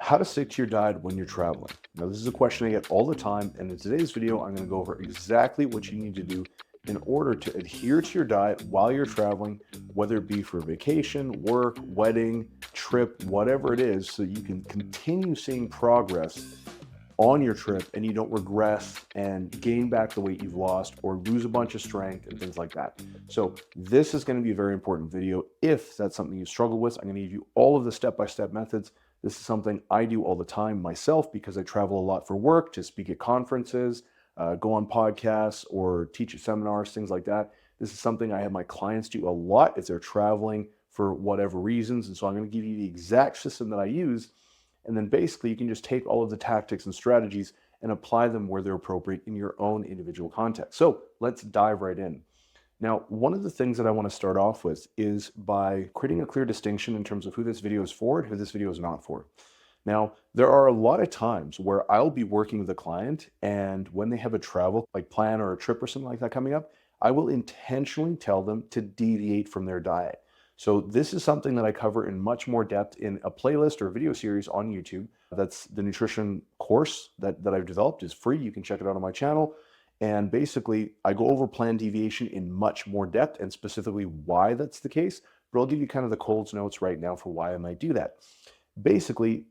How to stick to your diet when you're traveling. Now, this is a question I get all the time, and in today's video, I'm going to go over exactly what you need to do in order to adhere to your diet while you're traveling, whether it be for vacation, work, wedding, trip, whatever it is, so you can continue seeing progress on your trip and you don't regress and gain back the weight you've lost or lose a bunch of strength and things like that. So this is going to be a very important video. If that's something you struggle with, I'm going to give you all of the step-by-step methods. This is something I do all the time myself because I travel a lot for work, to speak at conferences, go on podcasts or teach at seminars, things like that. This is something I have my clients do a lot if they're traveling for whatever reasons. And so I'm going to give you the exact system that I use. And then basically you can just take all of the tactics and strategies and apply them where they're appropriate in your own individual context. So let's dive right in. Now, one of the things that I want to start off with is by creating a clear distinction in terms of who this video is for and who this video is not for. Now, there are a lot of times where I'll be working with a client, and when they have a travel like plan or a trip or something like that coming up, I will intentionally tell them to deviate from their diet. So this is something that I cover in much more depth in a playlist or video series on YouTube. That's the nutrition course that I've developed. Is free. You can check it out on my channel. And basically, I go over plan deviation in much more depth and specifically why that's the case. But I'll give you kind of the Coles notes right now for why I might do that. Basically,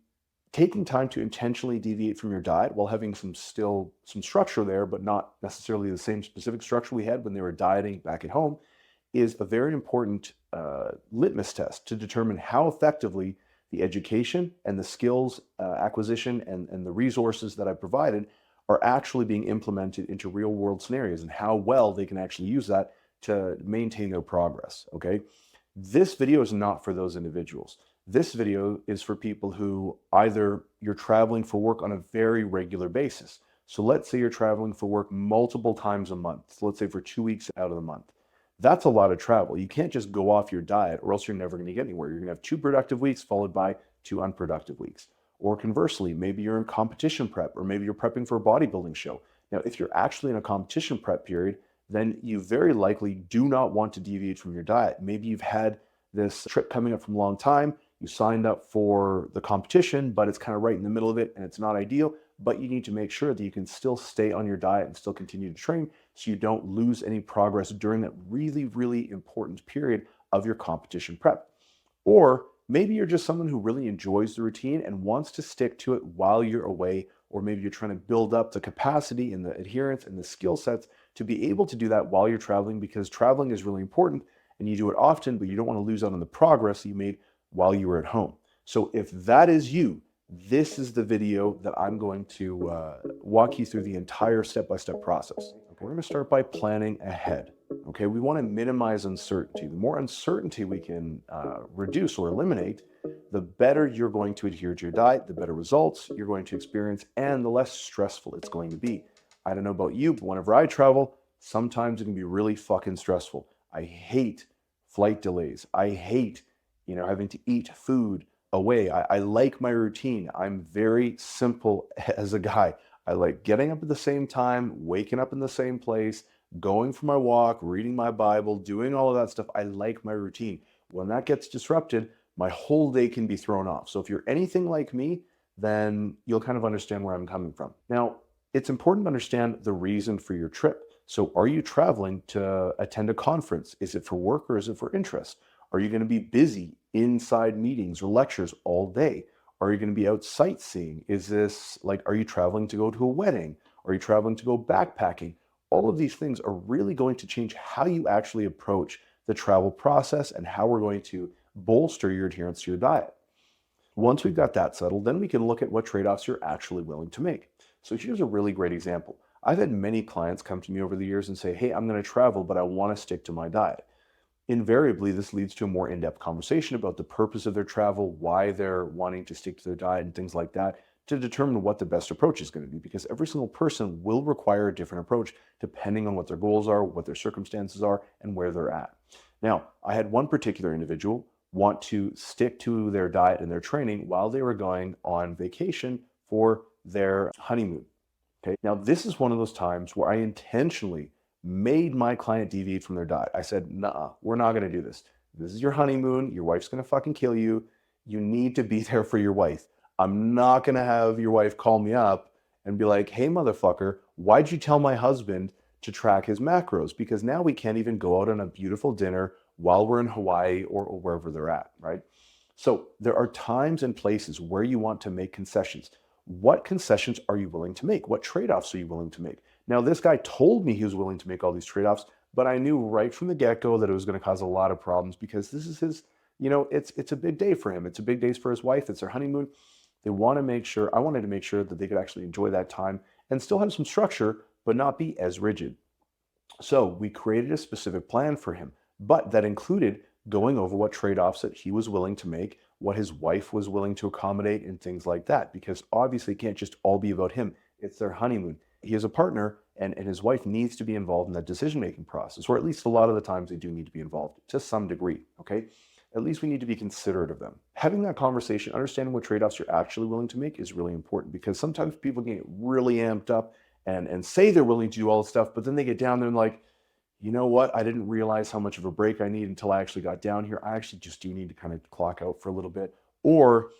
taking time to intentionally deviate from your diet while having some structure there, but not necessarily the same specific structure we had when they were dieting back at home, is a very important litmus test to determine how effectively the education and the skills acquisition and the resources that I provided are actually being implemented into real world scenarios and how well they can actually use that to maintain their progress, okay? This video is not for those individuals. This video is for people who either you're traveling for work on a very regular basis. So let's say you're traveling for work multiple times a month. So let's say for 2 weeks out of the month. That's a lot of travel. You can't just go off your diet or else you're never going to get anywhere. You're going to have 2 productive weeks followed by 2 unproductive weeks. Or conversely, maybe you're in competition prep or maybe you're prepping for a bodybuilding show. Now, if you're actually in a competition prep period, then you very likely do not want to deviate from your diet. Maybe you've had this trip coming up from a long time. You signed up for the competition, but it's kind of right in the middle of it and it's not ideal, but you need to make sure that you can still stay on your diet and still continue to train so you don't lose any progress during that really, really important period of your competition prep. Or maybe you're just someone who really enjoys the routine and wants to stick to it while you're away, or maybe you're trying to build up the capacity and the adherence and the skill sets to be able to do that while you're traveling, because traveling is really important and you do it often, but you don't want to lose out on the progress you made while you were at home. So if that is you, this is the video that I'm going to walk you through the entire step-by-step process. Okay, we're going to start by planning ahead. Okay, we want to minimize uncertainty. The more uncertainty we can reduce or eliminate, the better you're going to adhere to your diet, the better results you're going to experience, and the less stressful it's going to be. I don't know about you, but whenever I travel, sometimes it can be really fucking stressful. I hate flight delays. I hate, having to eat food away. I like my routine. I'm very simple as a guy. I like getting up at the same time, waking up in the same place, going for my walk, reading my Bible, doing all of that stuff. I like my routine. When that gets disrupted, my whole day can be thrown off. So if you're anything like me, then you'll kind of understand where I'm coming from. Now, it's important to understand the reason for your trip. So are you traveling to attend a conference? Is it for work or is it for interest? Are you going to be busy inside meetings or lectures all day? Are you going to be out sightseeing? Is this are you traveling to go to a wedding? Are you traveling to go backpacking? All of these things are really going to change how you actually approach the travel process and how we're going to bolster your adherence to your diet. Once we've got that settled, then we can look at what trade-offs you're actually willing to make. So here's a really great example. I've had many clients come to me over the years and say, hey, I'm going to travel, but I want to stick to my diet. Invariably, this leads to a more in-depth conversation about the purpose of their travel, why they're wanting to stick to their diet and things like that, to determine what the best approach is going to be, because every single person will require a different approach depending on what their goals are, what their circumstances are, and where they're at. Now, I had one particular individual want to stick to their diet and their training while they were going on vacation for their honeymoon. Okay. Now, this is one of those times where I intentionally made my client deviate from their diet. I said, nah, we're not going to do this. This is your honeymoon. Your wife's going to fucking kill you. You need to be there for your wife. I'm not going to have your wife call me up and be like, hey, motherfucker, why'd you tell my husband to track his macros? Because now we can't even go out on a beautiful dinner while we're in Hawaii or wherever they're at, right? So there are times and places where you want to make concessions. What concessions are you willing to make? What trade-offs are you willing to make? Now, this guy told me he was willing to make all these trade-offs, but I knew right from the get-go that it was going to cause a lot of problems because this is his, it's a big day for him. It's a big day for his wife. It's their honeymoon. They want to make sure, I wanted to make sure that they could actually enjoy that time and still have some structure, but not be as rigid. So we created a specific plan for him, but that included going over what trade-offs that he was willing to make, what his wife was willing to accommodate, and things like that. Because obviously it can't just all be about him. It's their honeymoon. He has a partner, and his wife needs to be involved in that decision-making process, or at least a lot of the times they do need to be involved to some degree, okay? At least we need to be considerate of them. Having that conversation, understanding what trade-offs you're actually willing to make is really important because sometimes people get really amped up and say they're willing to do all this stuff, but then they get down there and like, you know what? I didn't realize how much of a break I need until I actually got down here. I actually just do need to kind of clock out for a little bit. Or,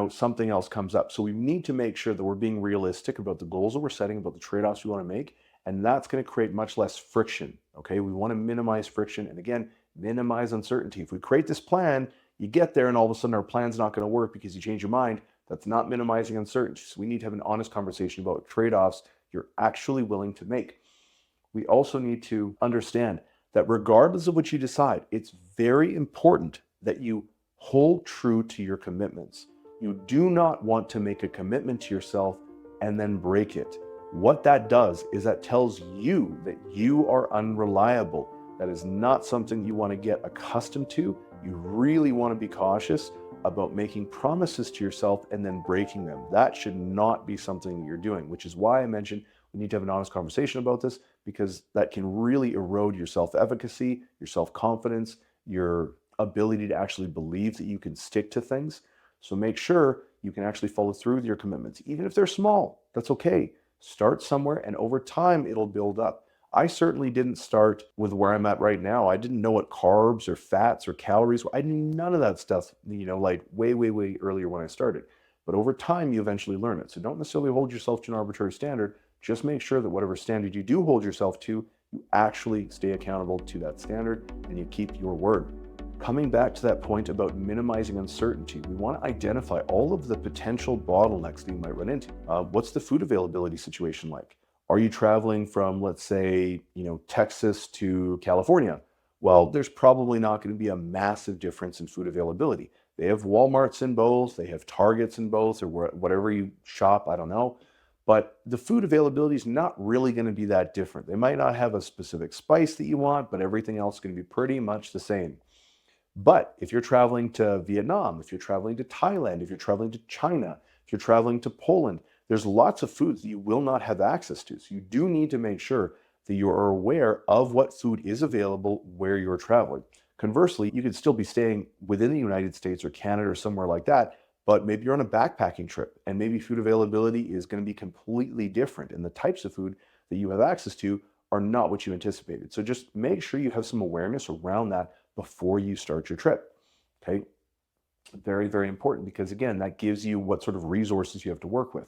something else comes up. So we need to make sure that we're being realistic about the goals that we're setting, about the trade-offs we want to make. And that's going to create much less friction. Okay. We want to minimize friction. And again, minimize uncertainty. If we create this plan, you get there and all of a sudden our plan's not going to work because you change your mind. That's not minimizing uncertainty. So we need to have an honest conversation about trade-offs you're actually willing to make. We also need to understand that regardless of what you decide, it's very important that you hold true to your commitments. You do not want to make a commitment to yourself and then break it. What that does is that tells you that you are unreliable. That is not something you want to get accustomed to. You really want to be cautious about making promises to yourself and then breaking them. That should not be something that you're doing, which is why I mentioned we need to have an honest conversation about this because that can really erode your self-efficacy, your self-confidence, your ability to actually believe that you can stick to things. So make sure you can actually follow through with your commitments. Even if they're small, that's okay. Start somewhere and over time it'll build up. I certainly didn't start with where I'm at right now. I didn't know what carbs or fats or calories were. I knew none of that stuff, like way, way, way earlier when I started. But over time, you eventually learn it. So don't necessarily hold yourself to an arbitrary standard. Just make sure that whatever standard you do hold yourself to, you actually stay accountable to that standard and you keep your word. Coming back to that point about minimizing uncertainty, we want to identify all of the potential bottlenecks that you might run into. What's the food availability situation like? Are you traveling from, let's say, Texas to California? Well, there's probably not going to be a massive difference in food availability. They have Walmarts in both, they have Targets in both, or whatever you shop, I don't know. But the food availability is not really going to be that different. They might not have a specific spice that you want, but everything else is going to be pretty much the same. But if you're traveling to Vietnam, if you're traveling to Thailand, if you're traveling to China, if you're traveling to Poland, there's lots of foods that you will not have access to. So you do need to make sure that you are aware of what food is available where you're traveling. Conversely, you could still be staying within the United States or Canada or somewhere like that, but maybe you're on a backpacking trip and maybe food availability is going to be completely different and the types of food that you have access to are not what you anticipated. So just make sure you have some awareness around that before you start your trip, okay? Very, very important because again, that gives you what sort of resources you have to work with.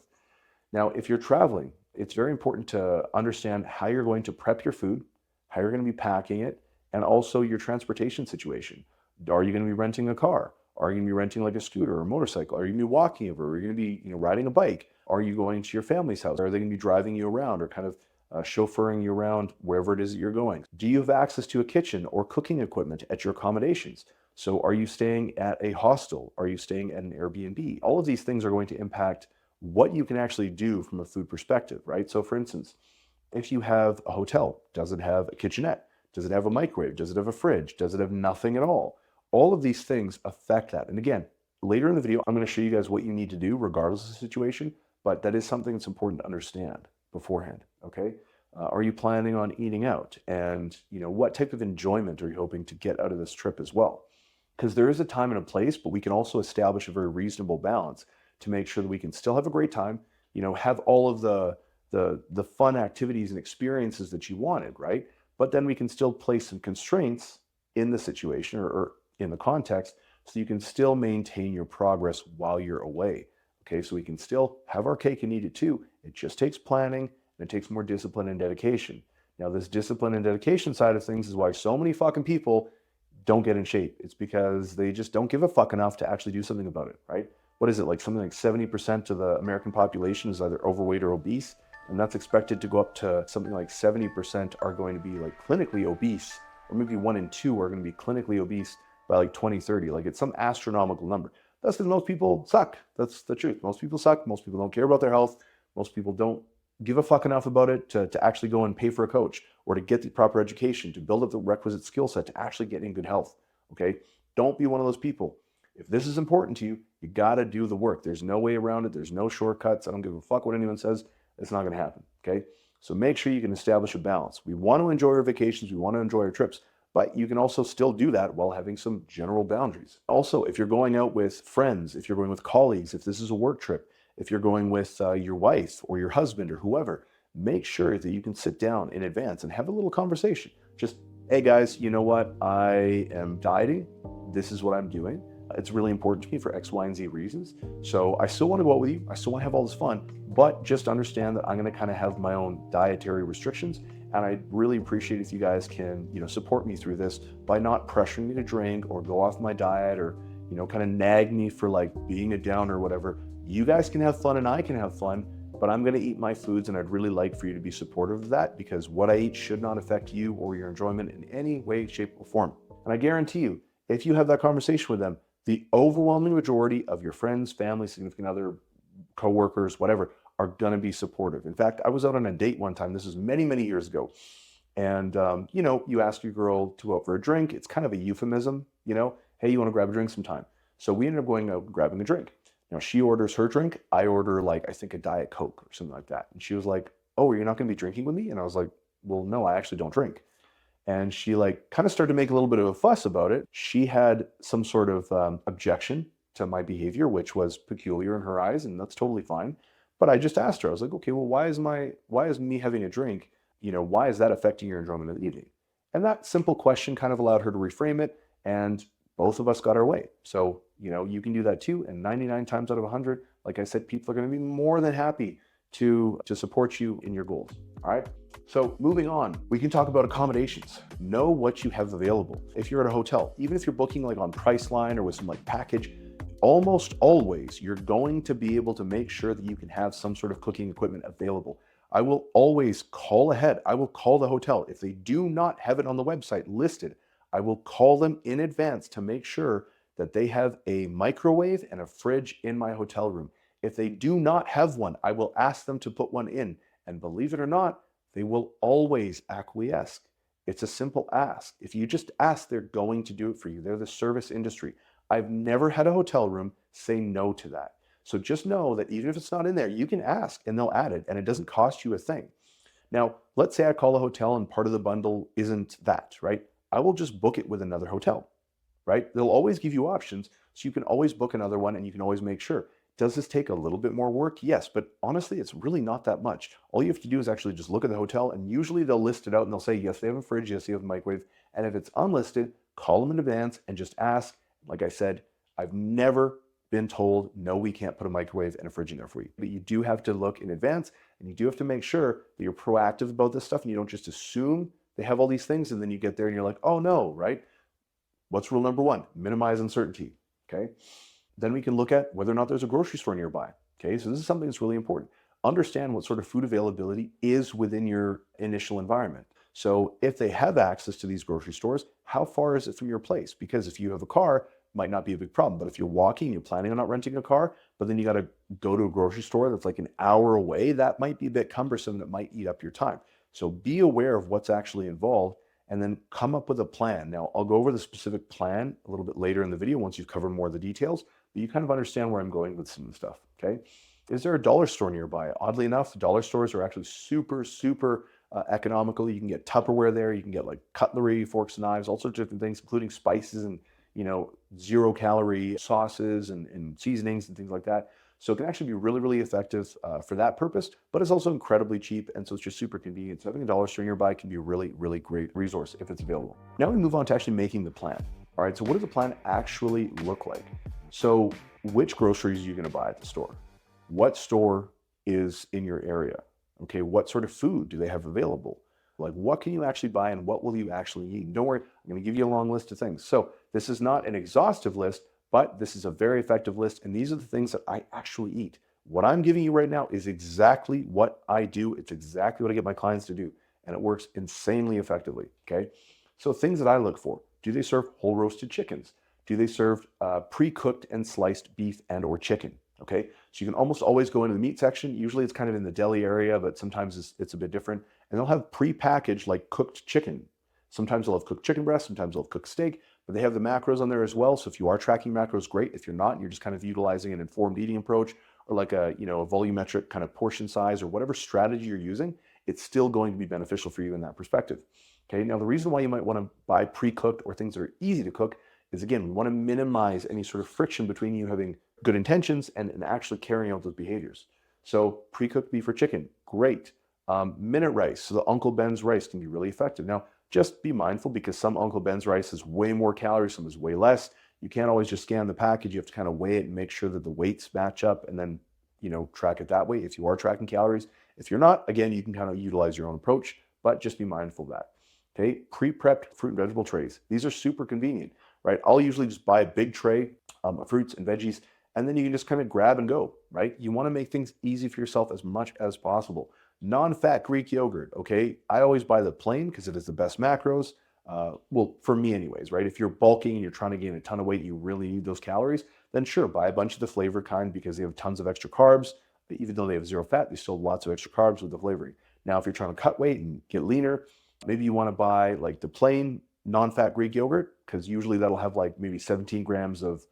Now, if you're traveling, it's very important to understand how you're going to prep your food, how you're going to be packing it, and also your transportation situation. Are you going to be renting a car? Are you going to be renting like a scooter or a motorcycle? Are you going to be walking over? Are you going to be riding a bike? Are you going to your family's house? Are they going to be driving you around or kind of chauffeuring you around wherever it is that you're going? Do you have access to a kitchen or cooking equipment at your accommodations? So are you staying at a hostel? Are you staying at an Airbnb? All of these things are going to impact what you can actually do from a food perspective, right? So for instance, if you have a hotel, does it have a kitchenette? Does it have a microwave? Does it have a fridge? Does it have nothing at all? All of these things affect that. And again, later in the video, I'm going to show you guys what you need to do regardless of the situation, but that is something that's important to understand beforehand, okay? Are you planning on eating out? And what type of enjoyment are you hoping to get out of this trip as well? Because there is a time and a place, but we can also establish a very reasonable balance to make sure that we can still have a great time, have all of the fun activities and experiences that you wanted, right? But then we can still place some constraints in the situation or in the context so you can still maintain your progress while you're away. Okay, so we can still have our cake and eat it too. It just takes planning and it takes more discipline and dedication. Now, this discipline and dedication side of things is why so many fucking people don't get in shape. It's because they just don't give a fuck enough to actually do something about it, right? What is it, like something like 70% of the American population is either overweight or obese, and that's expected to go up to something like 70% are going to be like clinically obese, or maybe 1 in 2 are going to be clinically obese by like 2030. Like it's some astronomical number. That's because most people suck. That's the truth. Most people suck. Most people don't care about their health. Most people don't give a fuck enough about it to actually go and pay for a coach or to get the proper education, to build up the requisite skill set to actually get in good health. Okay? Don't be one of those people. If this is important to you, you got to do the work. There's no way around it. There's no shortcuts. I don't give a fuck what anyone says. It's not going to happen. Okay? So make sure you can establish a balance. We want to enjoy our vacations. We want to enjoy our trips. But you can also still do that while having some general boundaries. Also, if you're going out with friends, if you're going with colleagues, if this is a work trip, if you're going with your wife or your husband or whoever, make sure that you can sit down in advance and have a little conversation. Just, hey guys, you know what? I am dieting. This is what I'm doing. It's really important to me for X, Y, and Z reasons. So I still want to go out with you. I still want to have all this fun, but just understand that I'm going to kind of have my own dietary restrictions. And I really appreciate if you guys can, support me through this by not pressuring me to drink or go off my diet or, kind of nag me for like being a downer or whatever. You guys can have fun and I can have fun, but I'm going to eat my foods, and I'd really like for you to be supportive of that, because what I eat should not affect you or your enjoyment in any way, shape, or form. And I guarantee you, if you have that conversation with them, the overwhelming majority of your friends, family, significant other, coworkers, whatever, are going to be supportive. In fact, I was out on a date one time. This was many, many years ago. And, you ask your girl to go out for a drink. It's kind of a euphemism, hey, you want to grab a drink sometime? So we ended up going out and grabbing a drink. Now she orders her drink. I order I think a Diet Coke or something like that. And she was like, oh, you're not going to be drinking with me? And I was like, well, no, I actually don't drink. And she kind of started to make a little bit of a fuss about it. She had some sort of objection to my behavior, which was peculiar in her eyes, and that's totally fine. But I just asked her, I was like, okay, well, why is me having a drink, why is that affecting your enjoyment of the evening? And that simple question kind of allowed her to reframe it, and both of us got our way. So, you can do that too. And 99 times out of 100, like I said, people are going to be more than happy to support you in your goals. All right. So moving on, we can talk about accommodations. Know what you have available. If you're at a hotel, even if you're booking on Priceline or with some package, almost always you're going to be able to make sure that you can have some sort of cooking equipment available. I will always call ahead. I will call the hotel. If they do not have it on the website listed, I will call them in advance to make sure that they have a microwave and a fridge in my hotel room. If they do not have one, I will ask them to put one in. And believe it or not, they will always acquiesce. It's a simple ask. If you just ask, they're going to do it for you. They're the service industry. I've never had a hotel room say no to that. So just know that even if it's not in there, you can ask and they'll add it, and it doesn't cost you a thing. Now, let's say I call a hotel and part of the bundle isn't that, right? I will just book it with another hotel, right? They'll always give you options, so you can always book another one and you can always make sure. Does this take a little bit more work? Yes, but honestly, it's really not that much. All you have to do is actually just look at the hotel, and usually they'll list it out and they'll say, yes, they have a fridge, yes, they have a microwave. And if it's unlisted, call them in advance and just ask. Like I said, I've never been told, no, we can't put a microwave and a fridge in there for you. But you do have to look in advance, and you do have to make sure that you're proactive about this stuff and you don't just assume they have all these things and then you get there and you're like, oh no, right? What's rule number 1? Minimize uncertainty, okay? Then we can look at whether or not there's a grocery store nearby, okay? So this is something that's really important. Understand what sort of food availability is within your initial environment. So if they have access to these grocery stores, how far is it from your place? Because if you have a car, might not be a big problem. But if you're walking, you're planning on not renting a car, but then you got to go to a grocery store that's like an hour away, that might be a bit cumbersome. That might eat up your time. So be aware of what's actually involved and then come up with a plan. Now, I'll go over the specific plan a little bit later in the video once you've covered more of the details, but you kind of understand where I'm going with some of the stuff, okay? Is there a dollar store nearby? Oddly enough, dollar stores are actually super, super economical. You can get Tupperware there. You can get cutlery, forks, and knives, all sorts of different things, including spices and 0-calorie sauces and seasonings and things like that. So it can actually be really, really effective for that purpose, but it's also incredibly cheap, and so it's just super convenient. So having a dollar store nearby can be a really, really great resource if it's available. Now we move on to actually making the plan. All right, so what does the plan actually look like? So which groceries are you gonna buy at the store? what store is in your area? Okay, what sort of food do they have available? Like, what can you actually buy and what will you actually eat? And don't worry, I'm going to give you a long list of things. So this is not an exhaustive list, but this is a very effective list. And these are the things that I actually eat. What I'm giving you right now is exactly what I do. It's exactly what I get my clients to do. And it works insanely effectively. Okay. So things that I look for: do they serve whole roasted chickens? Do they serve pre-cooked and sliced beef and or chicken? Okay. So you can almost always go into the meat section. Usually it's kind of in the deli area, but sometimes it's a bit different. And they'll have pre-packaged like cooked chicken. Sometimes they'll have cooked chicken breast, sometimes they'll have cooked steak, but they have the macros on there as well. So if you are tracking macros, great. If you're not, and you're just kind of utilizing an informed eating approach or like a volumetric kind of portion size or whatever strategy you're using, it's still going to be beneficial for you in that perspective. Okay, now the reason why you might want to buy pre-cooked or things that are easy to cook is, again, we want to minimize any sort of friction between you having good intentions and actually carrying out those behaviors. So pre-cooked beef or chicken, great. Minute rice, so the Uncle Ben's rice can be really effective. Now, just be mindful because some Uncle Ben's rice is way more calories, some is way less. You can't always just scan the package. You have to kind of weigh it and make sure that the weights match up and then, track it that way if you are tracking calories. If you're not, again, you can kind of utilize your own approach, but just be mindful of that. Okay, pre-prepped fruit and vegetable trays. These are super convenient, right? I'll usually just buy a big tray of fruits and veggies, and then you can just kind of grab and go, right? You want to make things easy for yourself as much as possible. Non-fat Greek yogurt, okay? I always buy the plain because it is the best macros. Well, for me anyways, right? If you're bulking and you're trying to gain a ton of weight, you really need those calories, then sure, buy a bunch of the flavor kind because they have tons of extra carbs. Even though they have zero fat, they still have lots of extra carbs with the flavoring. Now, if you're trying to cut weight and get leaner, maybe you want to buy like the plain non-fat Greek yogurt because usually that'll have like maybe 17 grams of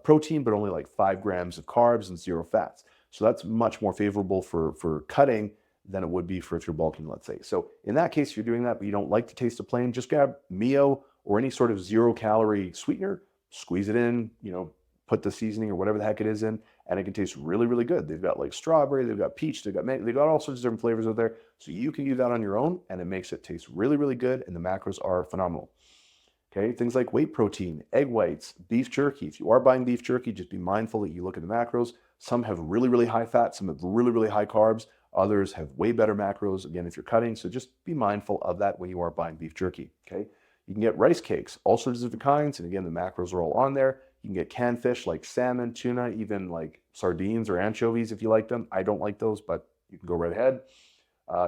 protein, but only like 5 grams of carbs and zero fats. So that's much more favorable for cutting than it would be for if you're bulking, let's say. So in that case, if you're doing that, but you don't like the taste of plain, just grab Mio or any sort of 0-calorie sweetener, squeeze it in, put the seasoning or whatever the heck it is in, and it can taste really, really good. They've got like strawberry, they've got peach, they've got all sorts of different flavors out there. So you can use that on your own, and it makes it taste really, really good, and the macros are phenomenal. Okay, things like whey protein, egg whites, beef jerky. If you are buying beef jerky, just be mindful that you look at the macros. Some have really, really high fat, some have really, really high carbs. Others have way better macros, again, if you're cutting. So just be mindful of that when you are buying beef jerky, okay? You can get rice cakes, all sorts of different kinds. And again, the macros are all on there. You can get canned fish like salmon, tuna, even like sardines or anchovies if you like them. I don't like those, but you can go right ahead.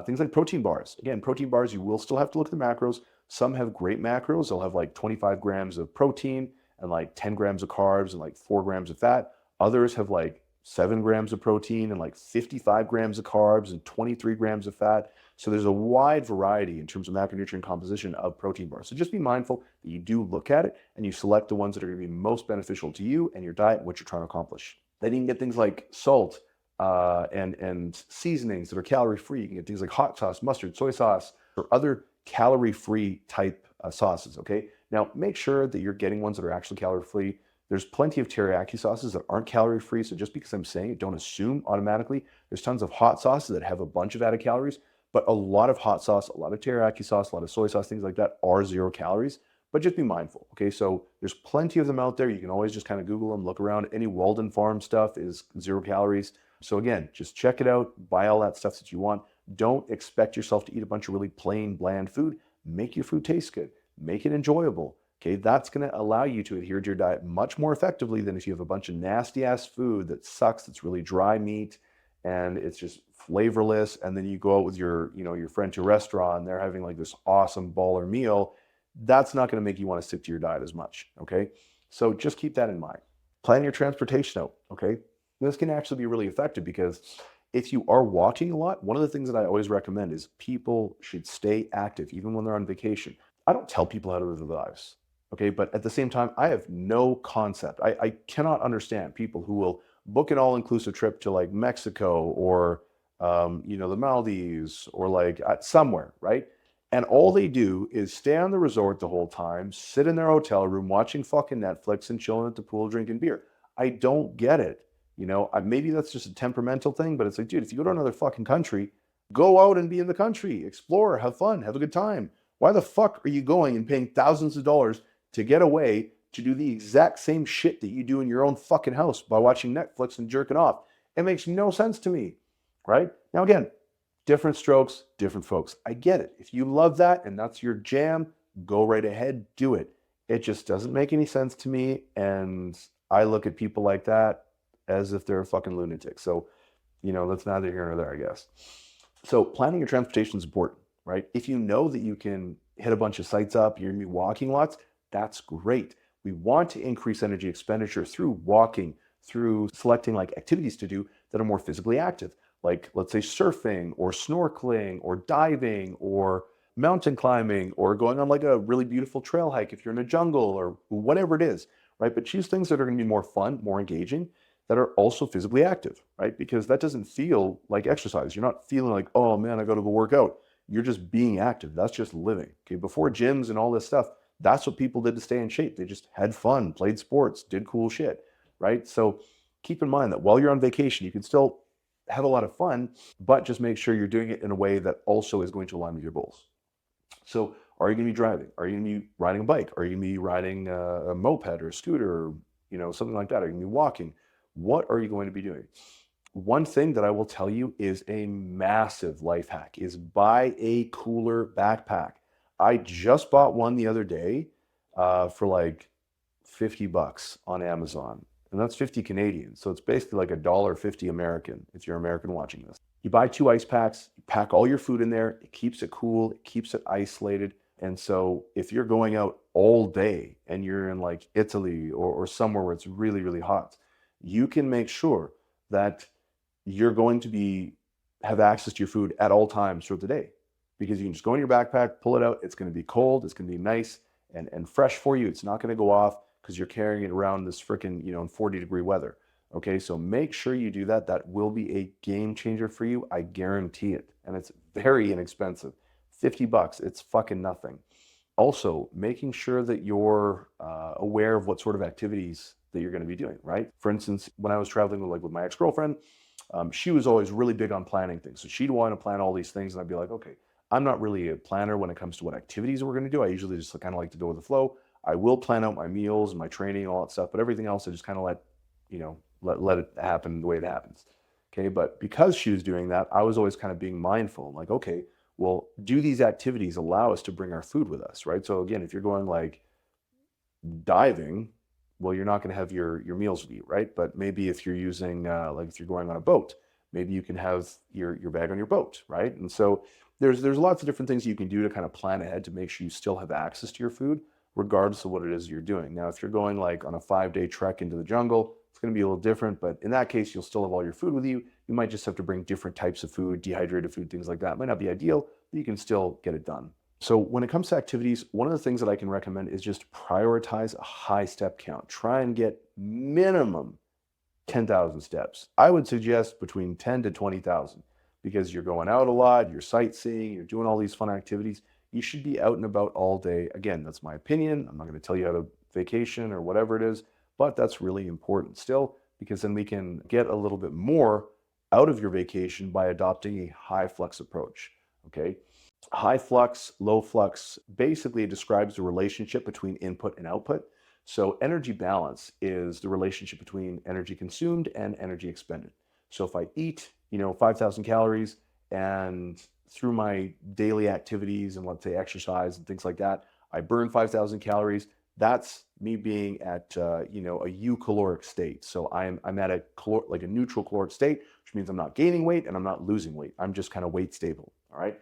Things like protein bars. Again, protein bars, you will still have to look at the macros. Some have great macros. They'll have like 25 grams of protein and like 10 grams of carbs and like 4 grams of fat. Others have like 7 grams of protein and like 55 grams of carbs and 23 grams of fat. So there's a wide variety in terms of macronutrient composition of protein bars. So just be mindful that you do look at it and you select the ones that are going to be most beneficial to you and your diet and what you're trying to accomplish. Then you can get things like salt and seasonings that are calorie-free. You can get things like hot sauce, mustard, soy sauce, or other calorie-free type sauces, okay? Now, make sure that you're getting ones that are actually calorie-free. There's plenty of teriyaki sauces that aren't calorie-free, so just because I'm saying it, don't assume automatically. There's tons of hot sauces that have a bunch of added calories, but a lot of hot sauce, a lot of teriyaki sauce, a lot of soy sauce, things like that are 0 calories, but just be mindful, okay? So there's plenty of them out there. You can always just kind of Google them, look around. Any Walden Farm stuff is 0 calories. So again, just check it out, buy all that stuff that you want. Don't expect yourself to eat a bunch of really plain, bland food. Make your food taste good. Make it enjoyable. Okay, that's going to allow you to adhere to your diet much more effectively than if you have a bunch of nasty ass food that sucks, that's really dry meat, and it's just flavorless. And then you go out with your friend to a restaurant and they're having like this awesome baller meal. That's not going to make you want to stick to your diet as much. Okay, so just keep that in mind. Plan your transportation out. Okay, this can actually be really effective because if you are walking a lot, one of the things that I always recommend is people should stay active even when they're on vacation. I don't tell people how to live their lives, okay? But at the same time, I have no concept. I cannot understand people who will book an all-inclusive trip to like Mexico or, the Maldives or like somewhere, right? And all they do is stay on the resort the whole time, sit in their hotel room watching fucking Netflix and chilling at the pool drinking beer. I don't get it. Maybe that's just a temperamental thing, but it's like, dude, if you go to another fucking country, go out and be in the country, explore, have fun, have a good time. Why the fuck are you going and paying thousands of dollars to get away to do the exact same shit that you do in your own fucking house by watching Netflix and jerking off? It makes no sense to me, right? Now, again, different strokes, different folks. I get it. If you love that and that's your jam, go right ahead, do it. It just doesn't make any sense to me. And I look at people like that as if they're a fucking lunatic. So, that's neither here nor there, I guess. So planning your transportation is important, right? If you know that you can hit a bunch of sites up, you're gonna be walking lots, that's great. We want to increase energy expenditure through walking, through selecting like activities to do that are more physically active, like let's say surfing or snorkeling or diving or mountain climbing or going on like a really beautiful trail hike if you're in a jungle or whatever it is, right? But choose things that are going to be more fun, more engaging, that are also physically active, right? Because that doesn't feel like exercise. You're not feeling like, oh man, I got to go work out. You're just being active. That's just living. Okay. Before gyms and all this stuff, that's what people did to stay in shape. They just had fun, played sports, did cool shit, right? So keep in mind that while you're on vacation, you can still have a lot of fun, but just make sure you're doing it in a way that also is going to align with your goals. So are you going to be driving? Are you going to be riding a bike? Are you going to be riding a moped or a scooter or, something like that? Are you going to be walking? What are you going to be doing? One thing that I will tell you is a massive life hack is buy a cooler backpack. I just bought one the other day for like 50 bucks on Amazon. And that's 50 Canadian. So it's basically like $1.50 American if you're American watching this. You buy 2 ice packs, you pack all your food in there, it keeps it cool, it keeps it isolated. And so if you're going out all day and you're in like Italy or somewhere where it's really, really hot, you can make sure that you're going to have access to your food at all times throughout the day, because you can just go in your backpack, pull it out. It's going to be cold. It's going to be nice and fresh for you. It's not going to go off because you're carrying it around this freaking, in 40-degree weather. Okay. So make sure you do that. That will be a game changer for you. I guarantee it. And it's very inexpensive. 50 bucks. It's fucking nothing. Also, making sure that you're aware of what sort of activities that you're going to be doing, right? For instance, when I was traveling with my ex-girlfriend, she was always really big on planning things. So she'd want to plan all these things, and I'd be like, okay, I'm not really a planner when it comes to what activities we're going to do. I usually just kind of like to go with the flow. I will plan out my meals and my training and all that stuff, but everything else I just kind of let it happen the way it happens. Okay, but because she was doing that, I was always kind of being mindful. I'm like, okay, well, do these activities allow us to bring our food with us, right? So again, if you're going like diving, well, you're not going to have your meals with you, right? But maybe if you're using like if you're going on a boat, maybe you can have your bag on your boat, right? And so there's lots of different things you can do to kind of plan ahead to make sure you still have access to your food, regardless of what it is you're doing. Now, if you're going like on a 5-day trek into the jungle, it's going to be a little different, but in that case, you'll still have all your food with you. You might just have to bring different types of food, dehydrated food, things like that. It might not be ideal, but you can still get it done. So when it comes to activities, one of the things that I can recommend is just prioritize a high step count. Try and get minimum 10,000 steps. I would suggest between 10 to 20,000, because you're going out a lot, you're sightseeing, you're doing all these fun activities. You should be out and about all day. Again, that's my opinion. I'm not going to tell you how to vacation or whatever it is, but that's really important still, because then we can get a little bit more out of your vacation by adopting a high flux approach. Okay. High flux, low flux, basically it describes the relationship between input and output. So energy balance is the relationship between energy consumed and energy expended. So if I eat, 5,000 calories, and through my daily activities and let's say exercise and things like that, I burn 5,000 calories. That's me being at a eucaloric state. So I'm at a neutral caloric state, which means I'm not gaining weight and I'm not losing weight. I'm just kind of weight stable. All right.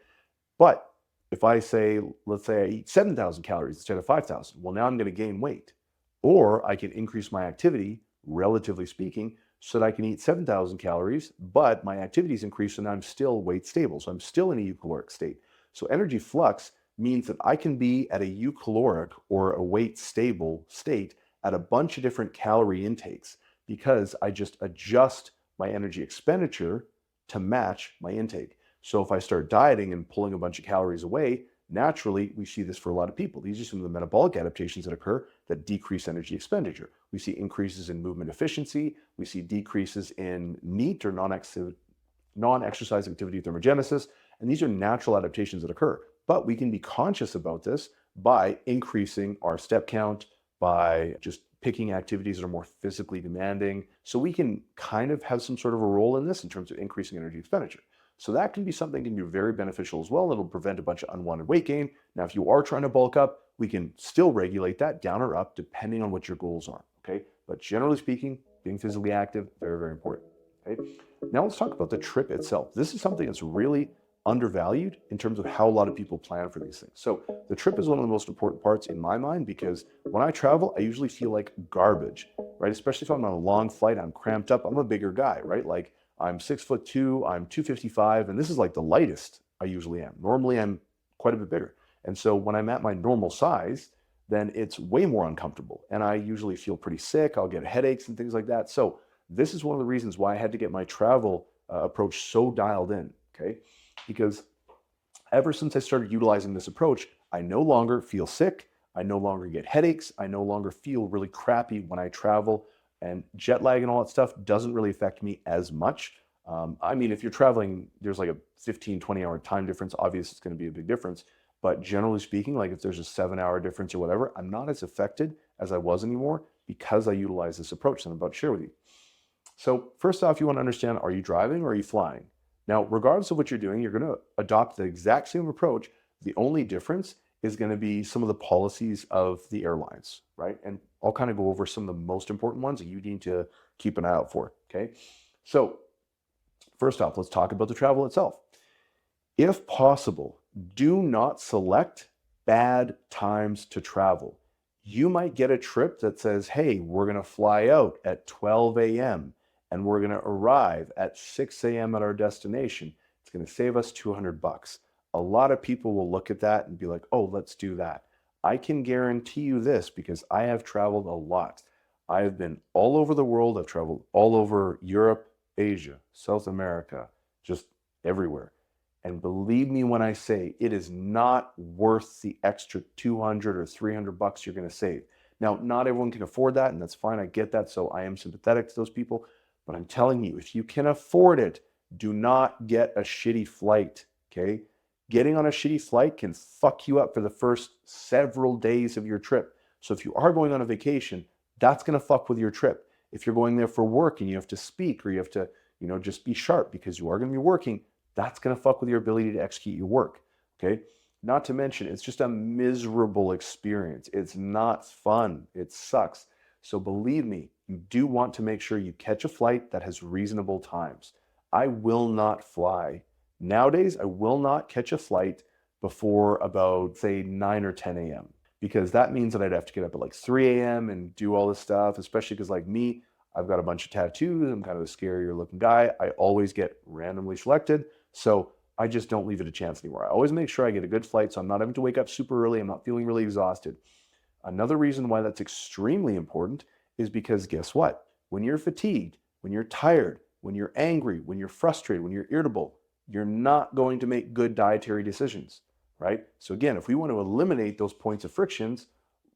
But if I say, let's say I eat 7,000 calories instead of 5,000, well, now I'm going to gain weight. Or I can increase my activity, relatively speaking, so that I can eat 7,000 calories, but my activities increase and I'm still weight stable. So I'm still in a eucaloric state. So energy flux means that I can be at a eucaloric or a weight stable state at a bunch of different calorie intakes, because I just adjust my energy expenditure to match my intake. So if I start dieting and pulling a bunch of calories away, naturally, we see this for a lot of people. These are some of the metabolic adaptations that occur that decrease energy expenditure. We see increases in movement efficiency. We see decreases in NEAT, or non-exercise activity thermogenesis. And these are natural adaptations that occur. But we can be conscious about this by increasing our step count, by just picking activities that are more physically demanding. So we can kind of have some sort of a role in this in terms of increasing energy expenditure. So that can be something that can be very beneficial as well. It'll prevent a bunch of unwanted weight gain. Now, if you are trying to bulk up, we can still regulate that down or up depending on what your goals are, okay? But generally speaking, being physically active, very, very important, okay? Now let's talk about the trip itself. This is something that's really undervalued in terms of how a lot of people plan for these things. So the trip is one of the most important parts in my mind, because when I travel, I usually feel like garbage, right? Especially if I'm on a long flight, I'm cramped up. I'm a bigger guy, right? Like I'm 6'2", I'm 255, and this is like the lightest I usually am. Normally I'm quite a bit bigger. And so when I'm at my normal size, then it's way more uncomfortable. And I usually feel pretty sick. I'll get headaches and things like that. So this is one of the reasons why I had to get my travel approach so dialed in, okay? Because ever since I started utilizing this approach, I no longer feel sick. I no longer get headaches. I no longer feel really crappy when I travel. And jet lag and all that stuff doesn't really affect me as much. I mean, if you're traveling, there's like a 15, 20-hour time difference. Obviously, it's going to be a big difference. But generally speaking, like if there's a 7-hour difference or whatever, I'm not as affected as I was anymore because I utilize this approach that I'm about to share with you. So first off, you want to understand, are you driving or are you flying? Now, regardless of what you're doing, you're going to adopt the exact same approach. The only difference is going to be some of the policies of the airlines, right? And I'll kind of go over some of the most important ones that you need to keep an eye out for, okay? So first off, let's talk about the travel itself. If possible, do not select bad times to travel. You might get a trip that says, hey, we're going to fly out at 12 a.m. and we're going to arrive at 6 a.m. at our destination. It's going to save us $200. A lot of people will look at that and be like, oh, let's do that. I can guarantee you this because I have traveled a lot. I have been all over the world. I've traveled all over Europe, Asia, South America, just everywhere. And believe me when I say it is not worth the extra 200 or 300 bucks you're going to save. Now, not everyone can afford that, and that's fine. I get that. So I am sympathetic to those people. But I'm telling you, if you can afford it, do not get a shitty flight, okay? Getting on a shitty flight can fuck you up for the first several days of your trip. So if you are going on a vacation, that's going to fuck with your trip. If you're going there for work and you have to speak or you have to, just be sharp because you are going to be working, that's going to fuck with your ability to execute your work, okay? Not to mention, it's just a miserable experience. It's not fun. It sucks. So believe me, you do want to make sure you catch a flight that has reasonable times. I will not fly. Nowadays, I will not catch a flight before about, say, 9 or 10 a.m. because that means that I'd have to get up at like 3 a.m. and do all this stuff, especially because like me, I've got a bunch of tattoos. I'm kind of a scarier looking guy. I always get randomly selected. So I just don't leave it a chance anymore. I always make sure I get a good flight so I'm not having to wake up super early. I'm not feeling really exhausted. Another reason why that's extremely important is because guess what? When you're fatigued, when you're tired, when you're angry, when you're frustrated, when you're irritable, you're not going to make good dietary decisions, right? So again, if we want to eliminate those points of frictions,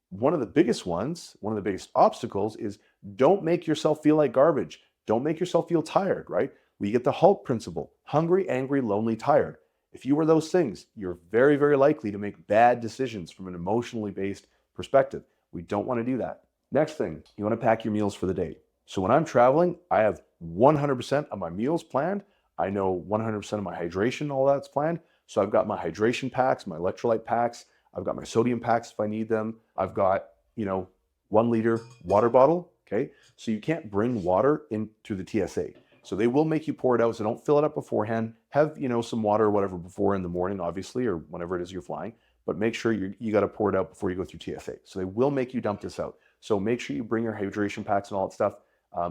one of the biggest ones, one of the biggest obstacles is don't make yourself feel like garbage. Don't make yourself feel tired, right? We get the HALT principle, hungry, angry, lonely, tired. If you were those things, you're very, very likely to make bad decisions from an emotionally based perspective. We don't want to do that. Next thing, you want to pack your meals for the day. So when I'm traveling, I have 100% of my meals planned. I know 100% of my hydration, all that's planned. So I've got my hydration packs, my electrolyte packs. I've got my sodium packs if I need them. I've got, 1 liter water bottle, okay? So you can't bring water in through the TSA. So they will make you pour it out. So don't fill it up beforehand. Have, some water or whatever before in the morning, obviously, or whenever it is you're flying. But make sure you got to pour it out before you go through TSA. So they will make you dump this out. So make sure you bring your hydration packs and all that stuff,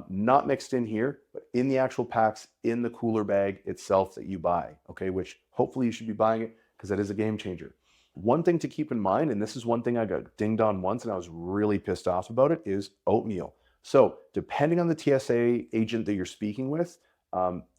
not mixed in here, but in the actual packs, in the cooler bag itself that you buy, okay? Which hopefully you should be buying it because that is a game changer. One thing to keep in mind, and this is one thing I got dinged on once and I was really pissed off about it, is oatmeal. So depending on the TSA agent that you're speaking with,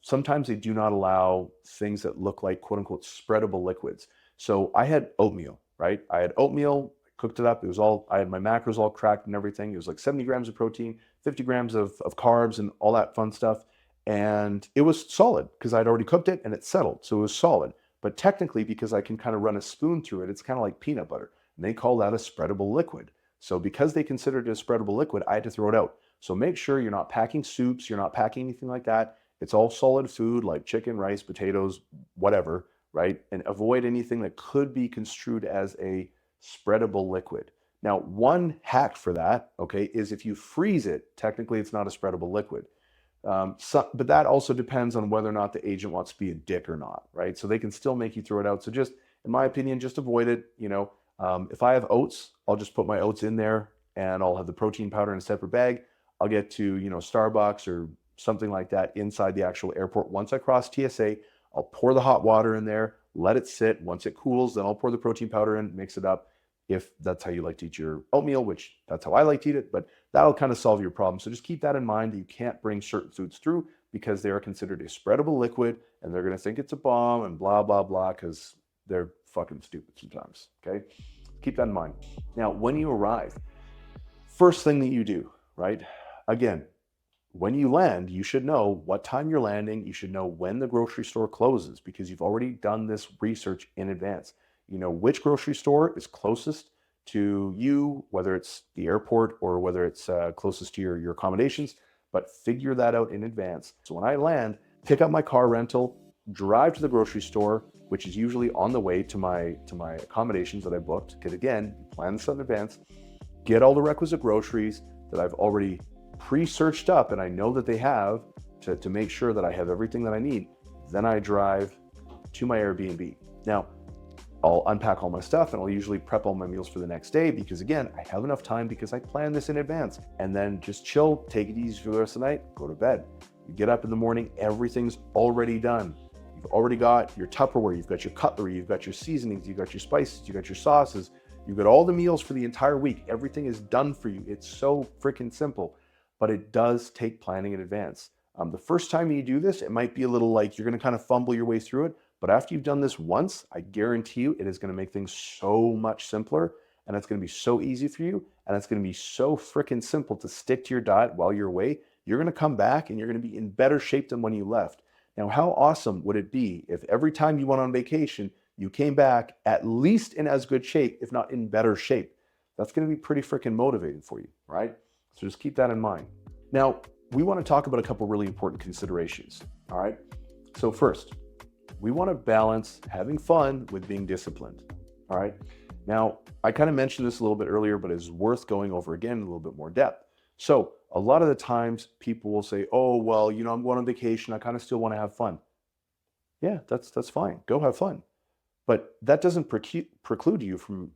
sometimes they do not allow things that look like quote unquote spreadable liquids. So I had oatmeal, right? I had oatmeal, cooked it up. I had my macros all cracked and everything. It was like 70 grams of protein, 50 grams of carbs and all that fun stuff. And it was solid because I'd already cooked it and it settled. So it was solid. But technically, because I can kind of run a spoon through it, it's kind of like peanut butter. And they call that a spreadable liquid. So because they considered it a spreadable liquid, I had to throw it out. So make sure you're not packing soups, you're not packing anything like that. It's all solid food like chicken, rice, potatoes, whatever, right? And avoid anything that could be construed as a spreadable liquid. Now, one hack for that, okay, is if you freeze it, technically it's not a spreadable liquid. But that also depends on whether or not the agent wants to be a dick or not, right? So they can still make you throw it out. So just, in my opinion, just avoid it. If I have oats, I'll just put my oats in there and I'll have the protein powder in a separate bag. I'll get to, Starbucks or something like that inside the actual airport. Once I cross TSA, I'll pour the hot water in there, let it sit. Once it cools, then I'll pour the protein powder in, mix it up. If that's how you like to eat your oatmeal, which that's how I like to eat it, but that'll kind of solve your problem. So just keep that in mind that you can't bring certain foods through because they are considered a spreadable liquid and they're going to think it's a bomb and blah, blah, blah, because they're fucking stupid sometimes, okay? Keep that in mind. Now, when you arrive, first thing that you do, right? Again, when you land, you should know what time you're landing. You should know when the grocery store closes because you've already done this research in advance. You know which grocery store is closest to you, whether it's the airport or whether it's closest to your accommodations, but figure that out in advance. So when I land, pick up my car rental, drive to the grocery store, which is usually on the way to my accommodations that I booked. Because again, plan this in advance, get all the requisite groceries that I've already pre-searched up and I know that they have to make sure that I have everything that I need. Then I drive to my Airbnb. Now, I'll unpack all my stuff and I'll usually prep all my meals for the next day because again, I have enough time because I plan this in advance. And then just chill, take it easy for the rest of the night, go to bed. You get up in the morning, everything's already done. You've already got your Tupperware, you've got your cutlery, you've got your seasonings, you've got your spices, you've got your sauces, you've got all the meals for the entire week. Everything is done for you. It's so freaking simple, but it does take planning in advance. The first time you do this, it might be a little like you're gonna kind of fumble your way through it, but after you've done this once, I guarantee you it is gonna make things so much simpler and it's gonna be so easy for you and it's gonna be so freaking simple to stick to your diet while you're away. You're gonna come back and you're gonna be in better shape than when you left. Now, how awesome would it be if every time you went on vacation, you came back at least in as good shape, if not in better shape? That's gonna be pretty freaking motivating for you, right? So just keep that in mind. Now, we wanna talk about a couple really important considerations, all right? So first, we want to balance having fun with being disciplined. All right. Now, I kind of mentioned this a little bit earlier, but it's worth going over again in a little bit more depth. So a lot of the times people will say, oh, well, I'm going on vacation. I kind of still want to have fun. Yeah, that's fine. Go have fun. But that doesn't preclude you from,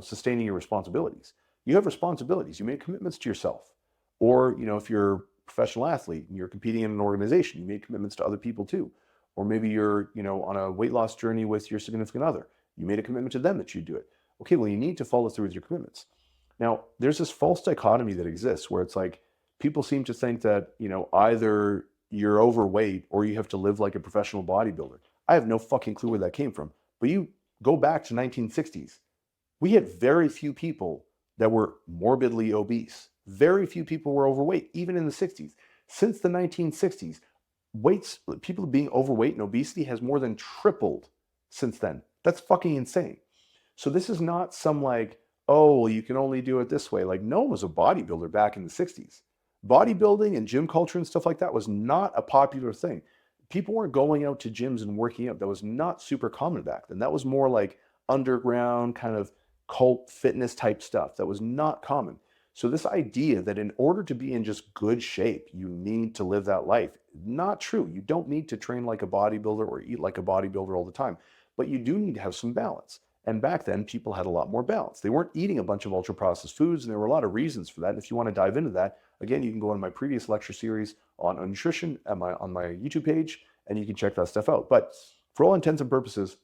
sustaining your responsibilities. You have responsibilities. You make commitments to yourself. Or, if you're a professional athlete and you're competing in an organization, you make commitments to other people too. Or maybe you're, on a weight loss journey with your significant other. You made a commitment to them that you do it. Okay, well, you need to follow through with your commitments. Now, there's this false dichotomy that exists where it's like people seem to think that, either you're overweight or you have to live like a professional bodybuilder. I have no fucking clue where that came from. But you go back to 1960s. We had very few people that were morbidly obese. Very few people were overweight, even in the 60s. Since the 1960s, people being overweight and obesity has more than tripled since then. That's fucking insane. So this is not some like, oh, well, you can only do it this way. Like, no one was a bodybuilder back in the 60s. Bodybuilding and gym culture and stuff like that was not a popular thing. People weren't going out to gyms and working out. That was not super common back then. That was more like underground kind of cult fitness type stuff. That was not common. So this idea that in order to be in just good shape, you need to live that life, not true. You don't need to train like a bodybuilder or eat like a bodybuilder all the time, but you do need to have some balance. And back then, people had a lot more balance. They weren't eating a bunch of ultra processed foods, and there were a lot of reasons for that. And if you want to dive into that, again, you can go on my previous lecture series on nutrition on my YouTube page, and you can check that stuff out. But for all intents and purposes,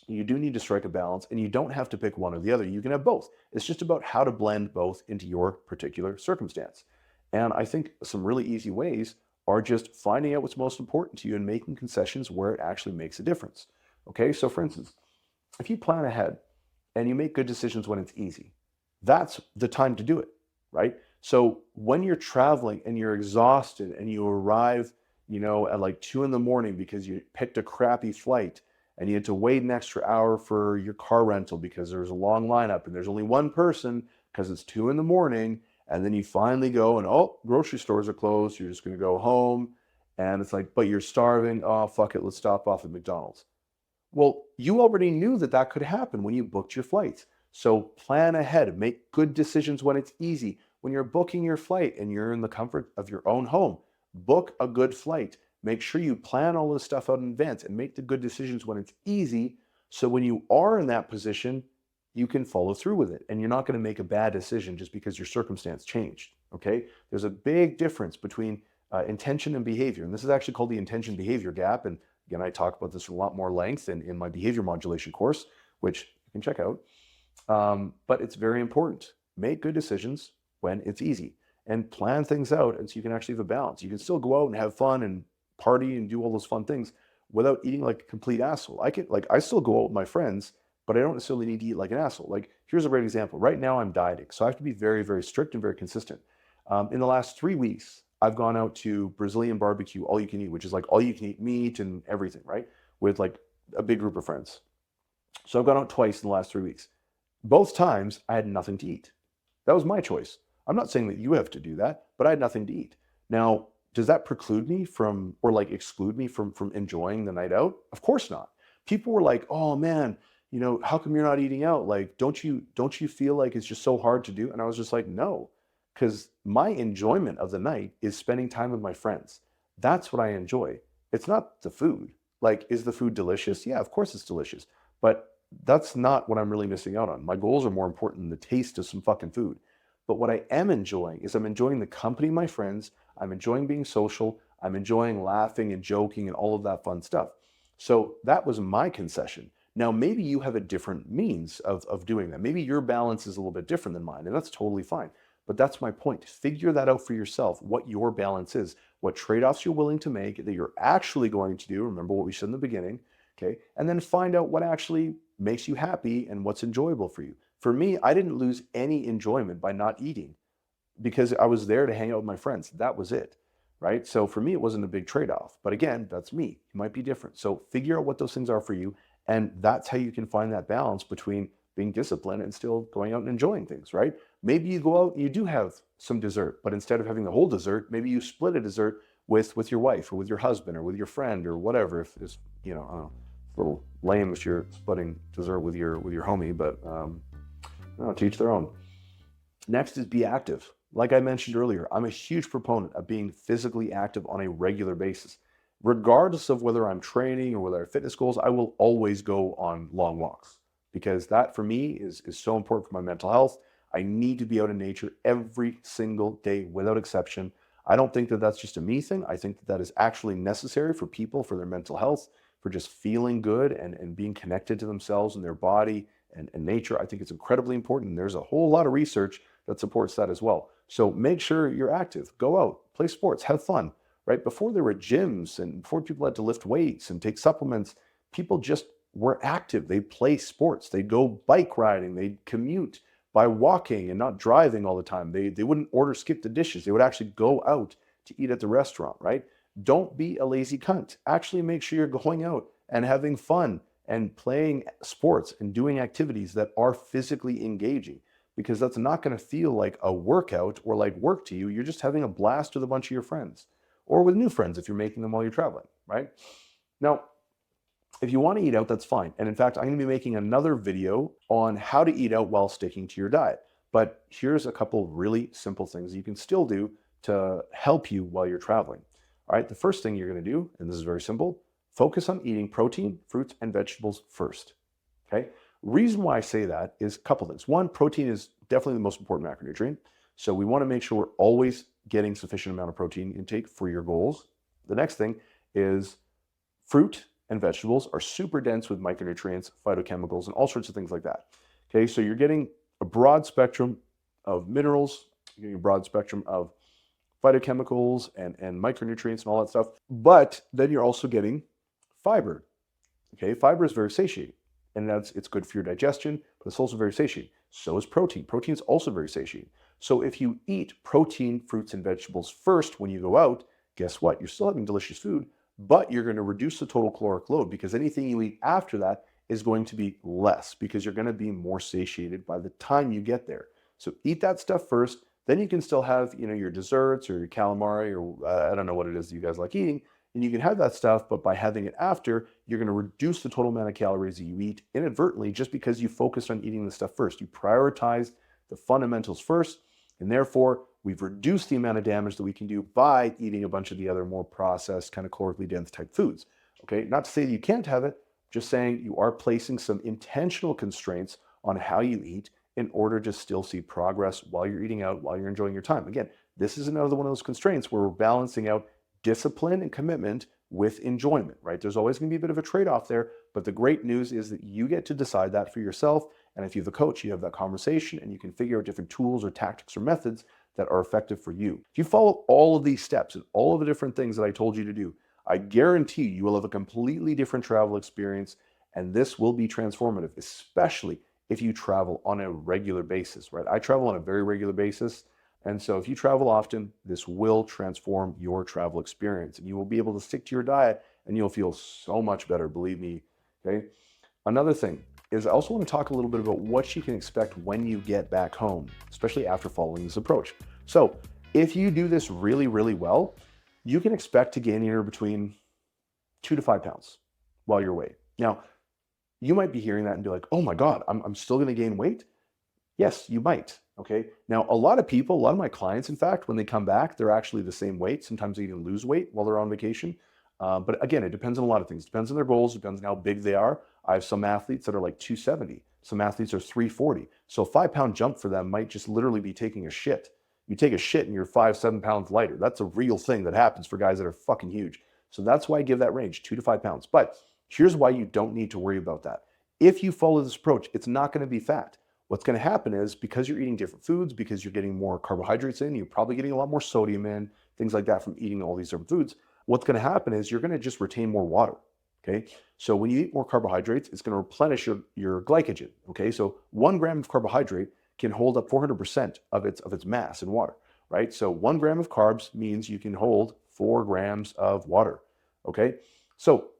you do need to strike a balance, and you don't have to pick one or the other. You can have both. It's just about how to blend both into your particular circumstance. And I think some really easy ways are just finding out what's most important to you and making concessions where it actually makes a difference. Okay, so for instance, if you plan ahead and you make good decisions when it's easy, that's the time to do it, right? So when you're traveling and you're exhausted and you arrive, at like 2 a.m. because you picked a crappy flight and you had to wait an extra hour for your car rental because there's a long lineup and there's only one person because it's 2 in the morning, and then you finally go and, oh, grocery stores are closed. You're just going to go home. And it's like, but you're starving. Oh, fuck it. Let's stop off at McDonald's. Well, you already knew that that could happen when you booked your flights. So plan ahead, make good decisions when it's easy. When you're booking your flight and you're in the comfort of your own home, book a good flight. Make sure you plan all this stuff out in advance and make the good decisions when it's easy. So when you are in that position, you can follow through with it and you're not going to make a bad decision just because your circumstance changed. Okay. There's a big difference between intention and behavior. And this is actually called the intention behavior gap. And again, I talk about this in a lot more length in my behavior modulation course, which you can check out. But it's very important. Make good decisions when it's easy and plan things out, and so you can actually have a balance. You can still go out and have fun and party and do all those fun things without eating like a complete asshole. I still go out with my friends, but I don't necessarily need to eat like an asshole. Like, here's a great example. Right now I'm dieting, so I have to be very, very strict and very consistent. In the last 3 weeks, I've gone out to Brazilian barbecue, all you can eat, which is like all you can eat meat and everything, right? With like a big group of friends. So I've gone out twice in the last 3 weeks. Both times I had nothing to eat. That was my choice. I'm not saying that you have to do that, but I had nothing to eat. Now, does that preclude me from, or like exclude me from enjoying the night out? Of course not. People were like, "Oh man, how come you're not eating out? Like, don't you feel like it's just so hard to do?" And I was just like, "No, because my enjoyment of the night is spending time with my friends. That's what I enjoy. It's not the food. Like, is the food delicious? Yeah, of course it's delicious. But that's not what I'm really missing out on. My goals are more important than the taste of some fucking food. But what I am enjoying is I'm enjoying the company of my friends. I'm enjoying being social. I'm enjoying laughing and joking and all of that fun stuff. So that was my concession. Now, maybe you have a different means of doing that. Maybe your balance is a little bit different than mine, and that's totally fine. But that's my point. Figure that out for yourself, what your balance is, what trade-offs you're willing to make that you're actually going to do. Remember what we said in the beginning, okay? And then find out what actually makes you happy and what's enjoyable for you. For me, I didn't lose any enjoyment by not eating because I was there to hang out with my friends. That was it, right? So for me, it wasn't a big trade-off. But again, that's me. It might be different. So figure out what those things are for you, and that's how you can find that balance between being disciplined and still going out and enjoying things, right? Maybe you go out and you do have some dessert, but instead of having the whole dessert, maybe you split a dessert with your wife or with your husband or with your friend or whatever. If it's, I don't know, a little lame if you're splitting dessert with your homie, but no, to each their own. Next is be active. Like I mentioned earlier, I'm a huge proponent of being physically active on a regular basis. Regardless of whether I'm training or whether I have fitness goals, I will always go on long walks because that for me is so important for my mental health. I need to be out in nature every single day without exception. I don't think that that's just a me thing. I think that that is actually necessary for people, for their mental health, for just feeling good and being connected to themselves and their body and nature. I think it's incredibly important. And there's a whole lot of research that supports that as well. So make sure you're active. Go out, play sports, have fun, right? Before there were gyms and before people had to lift weights and take supplements, people just were active. They'd play sports. They'd go bike riding. They'd commute by walking and not driving all the time. They wouldn't order skip the dishes. They would actually go out to eat at the restaurant, right? Don't be a lazy cunt. Actually make sure you're going out and having fun and playing sports and doing activities that are physically engaging, because that's not going to feel like a workout or like work to you. You're just having a blast with a bunch of your friends or with new friends if you're making them while you're traveling, right? Now, if you want to eat out, that's fine. And in fact, I'm going to be making another video on how to eat out while sticking to your diet. But here's a couple really simple things you can still do to help you while you're traveling. All right, the first thing you're going to do, and this is very simple, focus on eating protein, fruits, and vegetables first. Okay? Reason why I say that is a couple things. One, protein is definitely the most important macronutrient. So we want to make sure we're always getting sufficient amount of protein intake for your goals. The next thing is fruit and vegetables are super dense with micronutrients, phytochemicals, and all sorts of things like that. Okay, so you're getting a broad spectrum of minerals, you're getting a broad spectrum of phytochemicals and micronutrients and all that stuff, but then you're also getting fiber. Okay, fiber is very satiating, and it's good for your digestion, but it's also very satiating. So is protein. Protein is also very satiating. So if you eat protein, fruits, and vegetables first when you go out, guess what? You're still having delicious food, but you're going to reduce the total caloric load because anything you eat after that is going to be less because you're going to be more satiated by the time you get there. So eat that stuff first. Then you can still have, your desserts or your calamari or I don't know what it is that you guys like eating. And you can have that stuff, but by having it after, you're going to reduce the total amount of calories that you eat inadvertently just because you focused on eating the stuff first. You prioritized the fundamentals first, and therefore we've reduced the amount of damage that we can do by eating a bunch of the other more processed, kind of calorically dense type foods. Okay, not to say that you can't have it, just saying you are placing some intentional constraints on how you eat in order to still see progress while you're eating out, while you're enjoying your time. Again, this is another one of those constraints where we're balancing out discipline and commitment with enjoyment, right? There's always going to be a bit of a trade-off there, but the great news is that you get to decide that for yourself. And if you have a coach, you have that conversation and you can figure out different tools or tactics or methods that are effective for you. If you follow all of these steps and all of the different things that I told you to do, I guarantee you will have a completely different travel experience, and this will be transformative, especially if you travel on a regular basis, right? I travel on a very regular basis. And so if you travel often, this will transform your travel experience and you will be able to stick to your diet and you'll feel so much better, believe me, okay? Another thing is I also want to talk a little bit about what you can expect when you get back home, especially after following this approach. So if you do this really, really well, you can expect to gain anywhere between 2 to 5 pounds while you're away. Now, you might be hearing that and be like, oh my God, I'm still going to gain weight? Yes, you might. Okay. Now, a lot of my clients, in fact, when they come back, they're actually the same weight. Sometimes they even lose weight while they're on vacation. But again, it depends on a lot of things. It depends on their goals. It depends on how big they are. I have some athletes that are like 270. Some athletes are 340. So a 5-pound jump for them might just literally be taking a shit. You take a shit and you're 5-7 pounds lighter. That's a real thing that happens for guys that are fucking huge. So that's why I give that range, 2 to 5 pounds. But here's why you don't need to worry about that. If you follow this approach, it's not going to be fat. What's going to happen is because you're eating different foods, because you're getting more carbohydrates in, you're probably getting a lot more sodium in, things like that from eating all these different foods. What's going to happen is you're going to just retain more water. Okay. So when you eat more carbohydrates, it's going to replenish your glycogen. Okay. So 1 gram of carbohydrate can hold up 400% of its mass in water, right? So 1 gram of carbs means you can hold 4 grams of water. Okay. So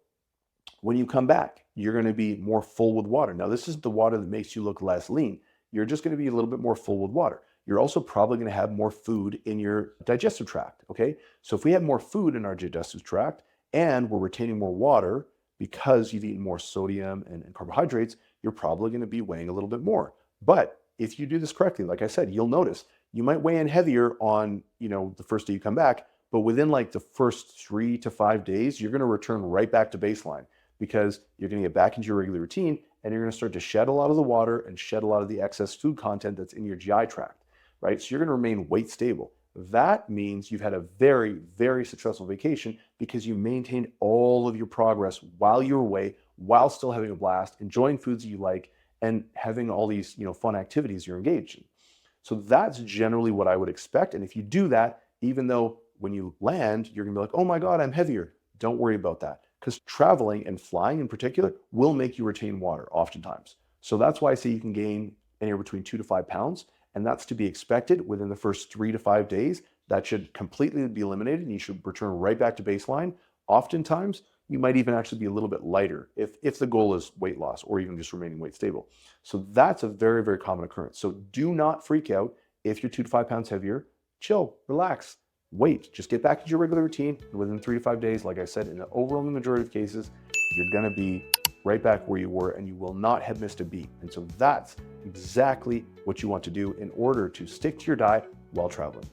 when you come back, you're going to be more full with water. Now, this is the water that makes you look less lean. You're just going to be a little bit more full with water. You're also probably going to have more food in your digestive tract, okay? So if we have more food in our digestive tract and we're retaining more water because you've eaten more sodium and carbohydrates, you're probably going to be weighing a little bit more. But if you do this correctly, like I said, you'll notice you might weigh in heavier on, the first day you come back, but within like the first 3 to 5 days, you're going to return right back to baseline, because you're going to get back into your regular routine and you're going to start to shed a lot of the water and shed a lot of the excess food content that's in your GI tract, right? So you're going to remain weight stable. That means you've had a very, very successful vacation because you maintained all of your progress while you were away, while still having a blast, enjoying foods that you like, and having all these, fun activities you're engaged in. So that's generally what I would expect. And if you do that, even though when you land, you're going to be like, oh my God, I'm heavier. Don't worry about that. Because traveling and flying in particular will make you retain water oftentimes. So that's why I say you can gain anywhere between 2 to 5 pounds, and that's to be expected within the first 3 to 5 days. That should completely be eliminated and you should return right back to baseline. Oftentimes, you might even actually be a little bit lighter if the goal is weight loss or even just remaining weight stable. So that's a very, very common occurrence. So do not freak out if you're 2 to 5 pounds heavier. Chill, relax. Wait, just get back to your regular routine. And within 3 to 5 days, like I said, in the overwhelming majority of cases, you're going to be right back where you were and you will not have missed a beat. And so that's exactly what you want to do in order to stick to your diet while traveling.